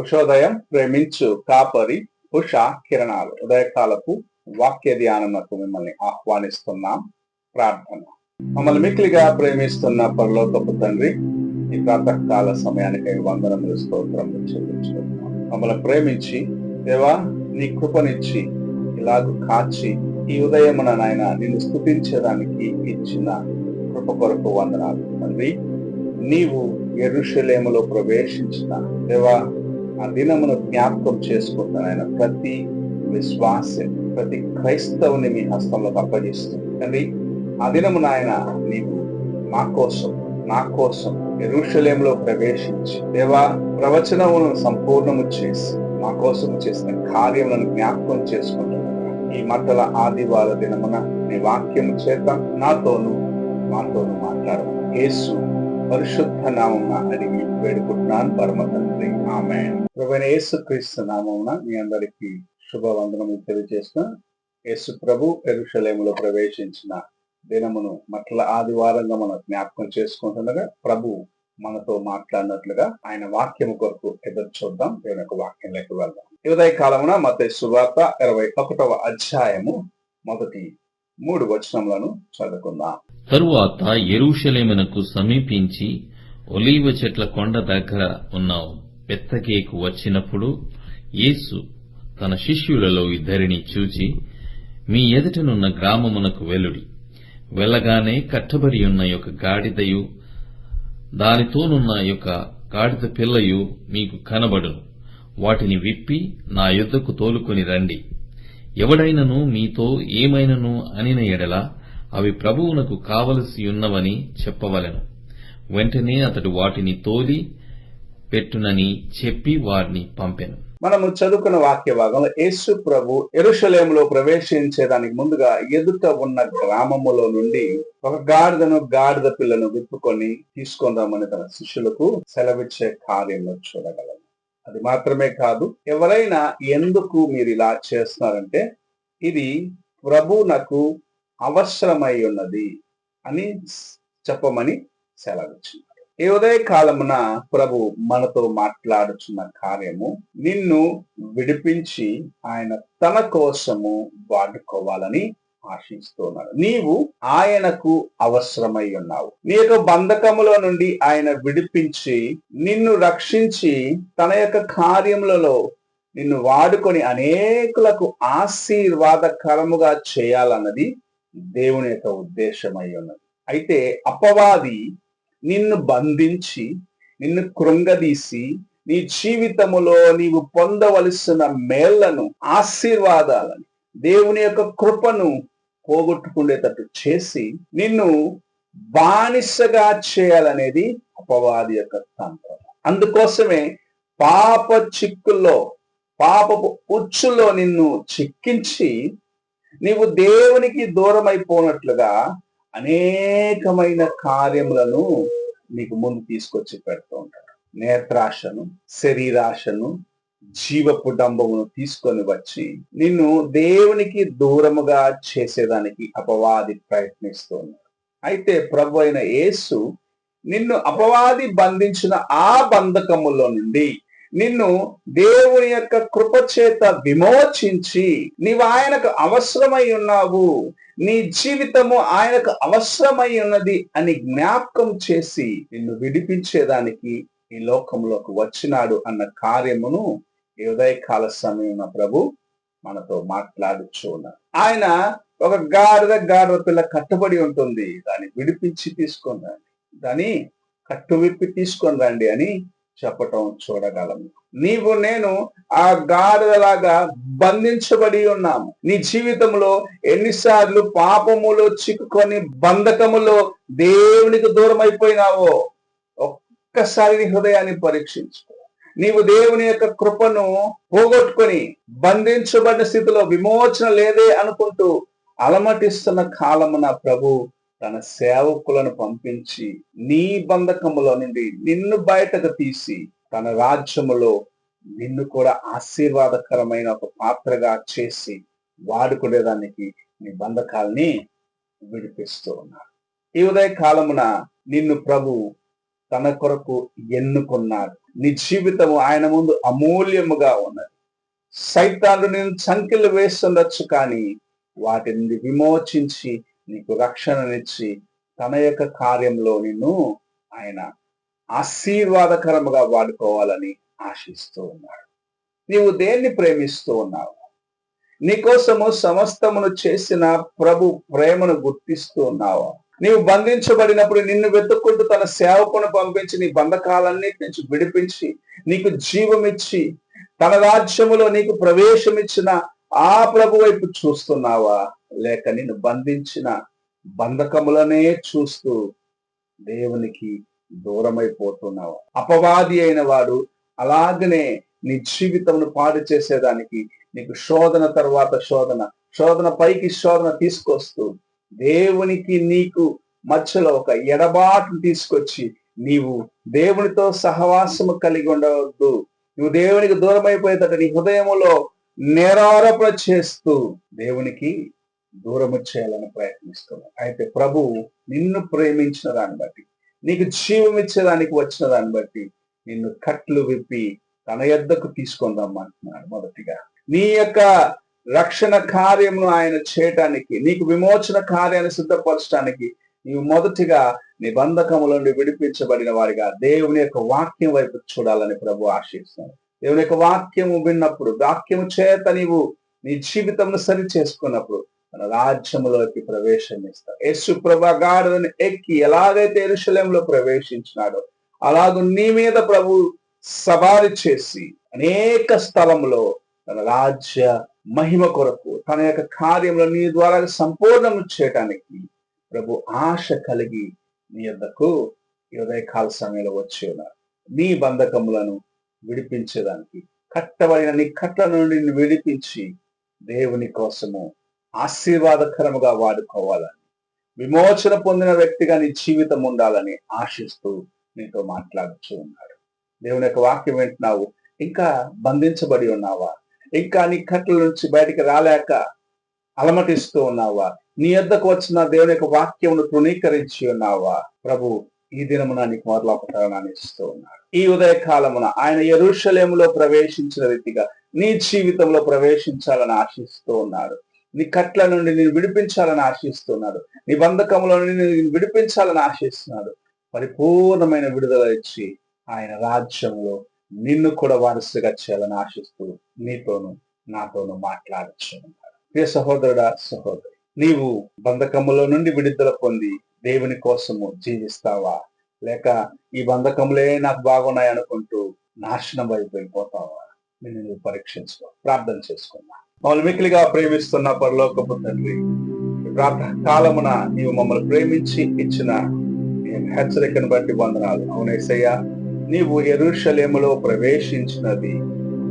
ఉషోదయం ప్రేమించు కాపరి ఉషా కిరణాలు ఉదయకాలపు వాక్య ధ్యానమునకు మిమ్మల్ని ఆహ్వానిస్తున్నాం. ప్రార్థన. మమ్మల్ని మిక్కిలిగా ప్రేమిస్తున్న పరలోకపు తండ్రి, ఈ ప్రాతకాల సమయానికి వందనములు స్తోత్రములు చెల్లించుకుంటున్నాం. మమ్మల్ని ప్రేమించి దేవా నీ కృపనిచ్చి ఇలాగూ కాచి ఈ ఉదయమున నాయన నిన్ను స్తుతించడానికి ఇచ్చిన కృప కొరకు వందనాలు తండ్రి. నీవు యెరూషలేములో ప్రవేశించిన దేవా ఆ దినమును జ్ఞాపకం చేసుకుంటాను ఆయన. ప్రతి విశ్వాసి, ప్రతి క్రైస్తవుని మీ హస్తంలోకి అప్పగిస్తుంది తండ్రి. ఆ దినమున ఆయన నీవు మా కోసం, నా కోసం యెరూషలేములో ప్రవేశించి దేవా ప్రవచనమును సంపూర్ణము చేసి మా కోసం చేసిన కార్యములను జ్ఞాపకం చేసుకుంటున్నాను. ఈ మట్టల ఆదివార దినమున నీ వాక్యము చేత నాతోను మాతోను మాట్లాడు. యేసు పరిశుద్ధ నామమున అడిగి వేడుకుంటున్నాను పరమ తండ్రి, ఆమేన్. ప్రభువైన యేసు క్రీస్తు నామమున మీ అందరికీ శుభవందనములు తెలియజేస్తున్నా. యేసు ప్రభు యెరూషలేములో ప్రవేశించిన దినమును మట్ల ఆదివారంగా మనం జ్ఞాపకం చేసుకుంటుండగా ప్రభు మనతో మాట్లాడినట్లుగా ఆయన వాక్యము కొరకు ఎదురు చూద్దాం. దేవుని యొక్క వాక్యంలోకి వెళ్దాం. ఈ ఉదయ కాలమున మత్తయి సువార్త 21వ అధ్యాయము మొదటి 3 వచనములను చదువుకుందాం. తరువాత యెరూషలేమునకు సమీపించి ఒలీవ చెట్ల కొండ దగ్గర ఉన్న బెత్ఫగేకు వచ్చినప్పుడు యేసు తన శిష్యులలో 2 చూచి, మీ ఎదుటనున్న గ్రామమునకు వెలుడి. వెళ్ళగానే కట్టబడి ఉన్న యొక్క గాడిదయు దానితోనున్న యొక్క గాడిద పిల్లయు మీకు కనబడును. వాటిని విప్పి నా యొద్దకు తోలుకొని రండి. ఎవడైనను మీతో ఏమైనను అనిన ఎడల అవి ప్రభువునకు కావలసి ఉన్నవని చెప్పవలెను. వెంటనే అతడు వాటిని తోలి పెట్టునని చెప్పి వారిని పంపెను. మనము చదువుకున్న వాక్య భాగంలో యేసు ప్రభు యెరూషలేములో ప్రవేశించేదానికి ముందుగా ఎదుట ఉన్న గ్రామములో నుండి ఒక గాడిద పిల్లను విప్పుకొని తీసుకొని రమ్మని తన శిష్యులకు సెలవిచ్చే కార్యంలో చూడగలము. అది మాత్రమే కాదు, ఎవరైనా ఎందుకు మీరు ఇలా చేస్తున్నారంటే ఇది ప్రభువునకు అవసరమై ఉన్నది అని చెప్పమని సెలవిచ్చింది. ఈ ఉదయ కాలమున ప్రభు మనతో మాట్లాడుచున్న కార్యము నిన్ను విడిపించి ఆయన తన కోసము వాడుకోవాలని ఆశిస్తున్నాడు. నీవు ఆయనకు అవసరమై ఉన్నావు. నీ యొక్క బంధకములో నుండి ఆయన విడిపించి నిన్ను రక్షించి తన యొక్క కార్యములలో నిన్ను వాడుకొని అనేకులకు ఆశీర్వాదకరముగా చేయాలన్నది దేవుని యొక్క ఉద్దేశమై ఉన్నది. అయితే అపవాది నిన్ను బంధించి నిన్ను కృంగదీసి నీ జీవితములో నీవు పొందవలసిన మేళ్లను, ఆశీర్వాదాలను, దేవుని యొక్క కృపను పోగొట్టుకునేటట్టు చేసి నిన్ను బానిసగా చేయాలనేది అపవాది యొక్క తంత్రం. అందుకోసమే పాప చిక్కుల్లో, పాపపు ఉచ్చులో నిన్ను చిక్కించి నీవు దేవునికి దూరం అయిపోనట్లుగా అనేకమైన కార్యములను నీకు ముందు తీసుకొచ్చి పెడుతూ ఉంటాడు. నేత్రాశను, శరీరాశను, జీవపు డంబమును తీసుకొని వచ్చి నిన్ను దేవునికి దూరముగా చేసేదానికి అపవాది ప్రయత్నిస్తూ ఉన్నాడు. అయితే ప్రభు అయిన యేసు నిన్ను అపవాది బంధించిన ఆ బంధకములో నుండి నిన్ను దేవుని యొక్క కృప చేత విమోచించి నీవు ఆయనకు అవసరమై ఉన్నావు, నీ జీవితము ఆయనకు అవసరమై ఉన్నది అని జ్ఞాపకం చేసి నిన్ను విడిపించేదానికి ఈ లోకంలోకి వచ్చినాడు అన్న కార్యమును ఈ ఉదయకాల సమయంలో ప్రభు మనతో మాట్లాడుచూ ఉన్నారు. ఆయన ఒక గాడిద పిల్ల కట్టుబడి ఉంటుంది, దాన్ని విడిపించి తీసుకొని రండి, దాన్ని కట్టు విప్పి తీసుకొని రండి అని చెప్పటం చూడగలము. నీవు నేను ఆ గాడిదలాగా బంధించబడి ఉన్నాము. నీ జీవితంలో ఎన్నిసార్లు పాపములో చిక్కుకొని బంధకములో దేవునికి దూరం అయిపోయినావో ఒక్కసారి నీ హృదయాన్ని పరీక్షించుకో. నీవు దేవుని యొక్క కృపను పోగొట్టుకొని బంధించబడిన స్థితిలో విమోచన లేదే అనుకుంటూ అలమటిస్తున్న కాలమున ప్రభు తన సేవకులను పంపించి నీ బంధకములో నుండి నిన్ను బయటకు తీసి తన రాజ్యములో నిన్ను కూడా ఆశీర్వాదకరమైన ఒక పాత్రగా చేసి వాడుకునేదానికి నీ బంధకాల్ని విడిపిస్తూ ఉన్నాడు. ఈ ఉదయ కాలమున నిన్ను ప్రభు తన కొరకు ఎన్నుకున్నాడు. నీ జీవితము ఆయన ముందు అమూల్యముగా ఉన్నది. సైతాను నేను సంఖ్యలు వేస్తుండొచ్చు, కానీ వాటిని విమోచించి నీకు రక్షణనిచ్చి తన యొక్క కార్యంలో నిన్ను ఆయన ఆశీర్వాదకరముగా వాడుకోవాలని ఆశిస్తూ ఉన్నాడు. నీవు దేన్ని ప్రేమిస్తూ ఉన్నావు? నీకోసము సమస్తమును చేసిన ప్రభు ప్రేమను గుర్తిస్తూ ఉన్నావా? నీవు బంధించబడినప్పుడు నిన్ను వెతుక్కుంటూ తన సేవకును పంపించి నీ బంధకాలన్నిటి నుంచి విడిపించి నీకు జీవమిచ్చి తన రాజ్యములో నీకు ప్రవేశమిచ్చిన ఆ ప్రభు వైపు చూస్తున్నావా? లేక నిన్ను బంధించిన బంధకములనే చూస్తూ దేవునికి దూరమైపోతున్నావా? అపవాది అయిన వాడు అలాగనే నీ జీవితంను పాడు చేసేదానికి నీకు శోధన తర్వాత శోధన పైకి శోధన తీసుకొస్తూ దేవునికి నీకు మధ్యలో ఒక ఎడబాటును తీసుకొచ్చి నీవు దేవునితో సహవాసము కలిగి ఉండవద్దు, నువ్వు దేవునికి దూరం అయిపోయేటట్టు నీ హృదయములో నేరారోపణ చేస్తూ దేవునికి దూరము చేయాలని ప్రయత్నిస్తున్నావు. అయితే ప్రభువు నిన్ను ప్రేమించిన దాన్ని బట్టి, నీకు జీవం ఇచ్చేదానికి వచ్చిన దాన్ని బట్టి నిన్ను కట్లు విప్పి తన యొద్దకు తీసుకొని రమ్మంటున్నాడు. మొదటిగా నీ యొక్క రక్షణ కార్యమును ఆయన చేయటానికి, నీకు విమోచన కార్యాన్ని సిద్ధపరచడానికి నీవు మొదటిగా నీ బంధకముల నుండి విడిపించబడిన వారిగా దేవుని యొక్క వాక్యం వైపు చూడాలని ప్రభు ఆశిస్తున్నాడు. దేవుని యొక్క వాక్యము విన్నప్పుడు, వాక్యము చేత నీవు నీ జీవితంను సరి చేసుకున్నప్పుడు తన రాజ్యములోకి ప్రవేశం ఇస్తాడు. యేసు ప్రభు గాడిదను ఎక్కి ఎలాగైతే యెరూషలేములో ప్రవేశించినాడో అలాగూ నీ మీద ప్రభు సవారి చేసి అనేక స్థలములో తన రాజ్య మహిమ కొరకు తన యొక్క కార్యంలో నీ ద్వారా సంపూర్ణము చేయటానికి ప్రభు ఆశ కలిగి నీ యొద్దకు ఈ ఉదయకాల సమయంలో వచ్చి ఉన్నారు. నీ బంధకములను విడిపించేదానికి, కట్టబడిన నీ కట్ల నుండి విడిపించి దేవుని కోసము ఆశీర్వాదకరముగా వాడుకోవాలని, విమోచన పొందిన వ్యక్తిగా నీ జీవితం ఉండాలని ఆశిస్తూ నీతో మాట్లాడుతూ ఉన్నాడు. దేవుని యొక్క వాక్యం వింటున్నావు, ఇంకా బంధించబడి ఉన్నావా? ఇంకా నీ కట్ల నుంచి బయటికి రాలేక అలమటిస్తూ ఉన్నావా? నీ యొద్దకు వచ్చిన దేవుని యొక్క వాక్యమును తృణీకరించి ఉన్నావా? ప్రభు ఈ దినమున నీకు మొదలపటాలని ఇస్తూ ఉన్నాడు. ఈ ఉదయ కాలమున ఆయన యెరూషలేములో ప్రవేశించిన రీతిగా నీ జీవితంలో ప్రవేశించాలని ఆశిస్తూ ఉన్నాడు. నీ కట్ల నుండి నేను విడిపించాలని ఆశిస్తున్నాడు. నీ బంధకముల నుండి నేను విడిపించాలని ఆశిస్తున్నాడు. పరిపూర్ణమైన విడుదల ఇచ్చి ఆయన రాజ్యంలో నిన్ను కూడా వారసుగా చేయాలని ఆశిస్తూ నీతోనూ నాతోనూ మాట్లాడుచు ఉన్నాడు. ప్రియ సహోదరుడా, సహోదరి, నీవు బంధకముల నుండి విడుదల పొంది దేవుని కోసము జీవిస్తావా? లేక ఈ బంధకములే నాకు బాగున్నాయి అనుకుంటూ నాశనం వైపు వెళ్ళిపోతావా? నిన్ను నువ్వు పరీక్షించుకో. ప్రార్థన చేసుకున్నా. మమ్మల్ని మిక్కిలిగా ప్రేమిస్తున్న పరలోకపు తండ్రి, ప్రార్థన కాలమున నీవు మమ్మల్ని ప్రేమించి ఇచ్చిన హెచ్చరికను బట్టి వందనాలు. అవునేసయ్యా, నీవు యెరూషలేములో ప్రవేశించినది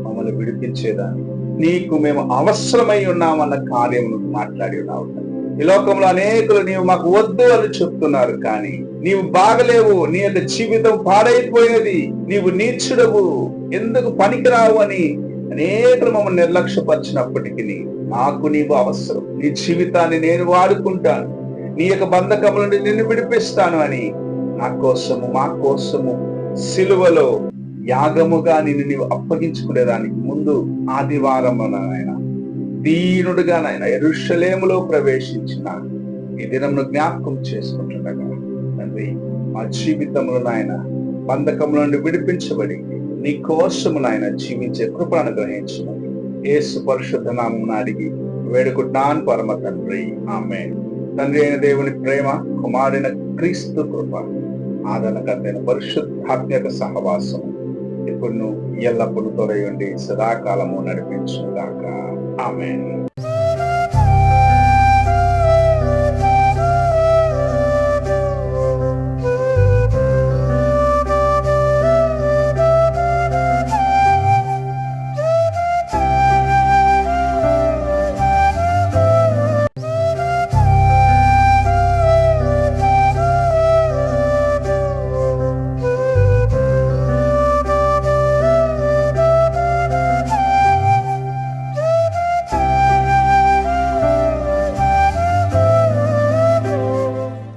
మమ్మల్ని విడిపించేదాన్ని, నీకు మేము అవసరమై ఉన్నామన్న కార్యమును మాట్లాడి ఉన్నావు. ఈ లోకంలో అనేకులు నీవు మాకు వద్దు అని చెప్తున్నారు, కానీ నీవు బాగలేవు, నీ యొక్క జీవితం పాడైపోయినది, నీవు నీచుడవు, ఎందుకు పనికిరావు అని అనేకులు మమ్మల్ని నిర్లక్ష్యపరిచినప్పటికీ నాకు నీవు అవసరం, నీ జీవితాన్ని నేను వాడుకుంటాను, నీ యొక్క బంధకం నుండి నిన్ను విడిపిస్తాను అని నా కోసము, మా కోసము సిలువలో యాగముగా నిన్ను నీవు అప్పగించుకునేదానికి ముందు ఆదివారం ఆయన దీనుడుగా నాయన యెరూషలేములో ప్రవేశించిన ఈ దినంను జ్ఞాపకం చేసుకుంటుండగా తండ్రి, మా జీవితంలో నాయన బంధకం నుండి విడిపించబడి నీ కోసము నాయన జీవించే కృపను అనుగ్రహించమని యేసు పరిశుద్ధ నామమున అడిగి వేడుకుంటున్నాను పరమ తండ్రి, ఆమేన్. తండ్రి అయిన దేవుని ప్రేమ, కుమారుడైన క్రీస్తు కృప, ఆదరణకర్తైన పరిశుద్ధాత్మ యొక్క సహవాసం ఇప్పుడు ఎల్లప్పుడూ తోడై ఉండి సదాకాలము నడిపించుగాక. ఆమేన్.